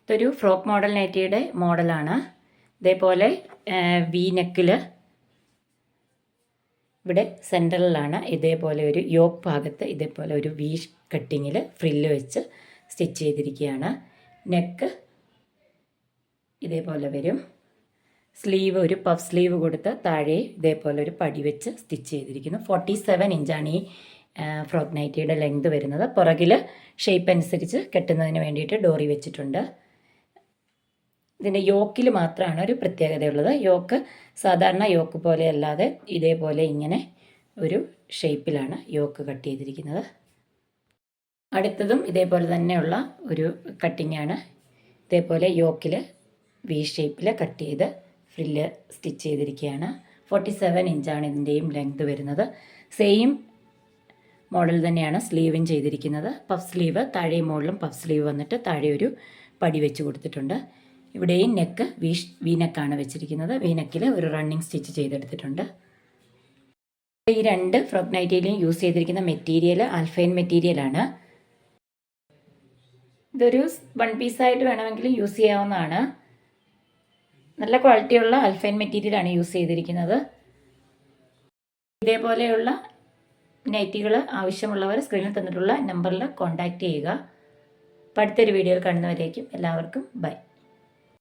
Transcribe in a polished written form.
ഇതൊരു frock model നൈറ്റിയുടെ മോഡലാണ്. ഇതേപോലെ വി നെക്കിൽ ഇവിടെ സെൻറ്ററിലാണ് ഇതേപോലെ ഒരു യോക്ക് ഭാഗത്ത് ഇതേപോലെ ഒരു വി കട്ടിങ്ങിൽ ഫ്രില്ല് വെച്ച് സ്റ്റിച്ച് ചെയ്തിരിക്കുകയാണ്. നെക്ക് ഇതേപോലെ വരും. സ്ലീവ് ഒരു പഫ് സ്ലീവ് കൊടുത്ത് താഴെ ഇതേപോലെ ഒരു പടി വെച്ച് സ്റ്റിച്ച് ചെയ്തിരിക്കുന്നു. 47 ഇഞ്ചാണ് ഈ ഫ്രോക്ക് നൈറ്റിയുടെ ലെങ്ത് വരുന്നത്. പുറകിൽ ഷേപ്പ് അനുസരിച്ച് കെട്ടുന്നതിന് വേണ്ടിയിട്ട് ഡോറി വെച്ചിട്ടുണ്ട്. ഇതിൻ്റെ യോക്കിൽ മാത്രമാണ് ഒരു പ്രത്യേകതയുള്ളത്. യോക്ക് സാധാരണ യോക്ക് പോലെ അല്ലാതെ ഇതേപോലെ ഇങ്ങനെ ഒരു ഷേപ്പിലാണ് യോക്ക് കട്ട് ചെയ്തിരിക്കുന്നത്. അടുത്തതും ഇതേപോലെ തന്നെയുള്ള ഒരു കട്ടിങ്ങാണ്. ഇതേപോലെ യോക്കിൽ വി ഷേപ്പിൽ കട്ട് ചെയ്ത് ഫ്രില്ല് സ്റ്റിച്ച് ചെയ്തിരിക്കുകയാണ്. 47 ഇഞ്ചാണ് ഇതിൻ്റെയും ലെങ്ത് വരുന്നത്. സെയിം മോഡൽ തന്നെയാണ് സ്ലീവും ചെയ്തിരിക്കുന്നത്. പഫ് സ്ലീവ് താഴെയും മുകളിലും പഫ് സ്ലീവ് വന്നിട്ട് താഴെ ഒരു പടി വെച്ച് കൊടുത്തിട്ടുണ്ട്. ഇവിടെയും നെക്ക് വി നെക്കാണ് വെച്ചിരിക്കുന്നത്. വി നെക്കിൽ ഒരു റണ്ണിങ് സ്റ്റിച്ച് ചെയ്തെടുത്തിട്ടുണ്ട്. ഈ രണ്ട് ഫ്രോക്ക് നൈറ്റിയിലും യൂസ് ചെയ്തിരിക്കുന്ന മെറ്റീരിയൽ ആൽഫൈൻ മെറ്റീരിയലാണ്. ഇതൊരു 1 പീസായിട്ട് വേണമെങ്കിലും യൂസ് ചെയ്യാവുന്നതാണ്. നല്ല ക്വാളിറ്റിയുള്ള ആൽഫൈൻ മെറ്റീരിയലാണ് യൂസ് ചെയ്തിരിക്കുന്നത്. ഇതേപോലെയുള്ള നൈറ്റികൾ ആവശ്യമുള്ളവർ സ്ക്രീനിൽ തന്നിട്ടുള്ള നമ്പറിൽ കോൺടാക്റ്റ് ചെയ്യുക. അടുത്തൊരു വീഡിയോയിൽ കാണുന്നവരേക്കും എല്ലാവർക്കും ബൈ.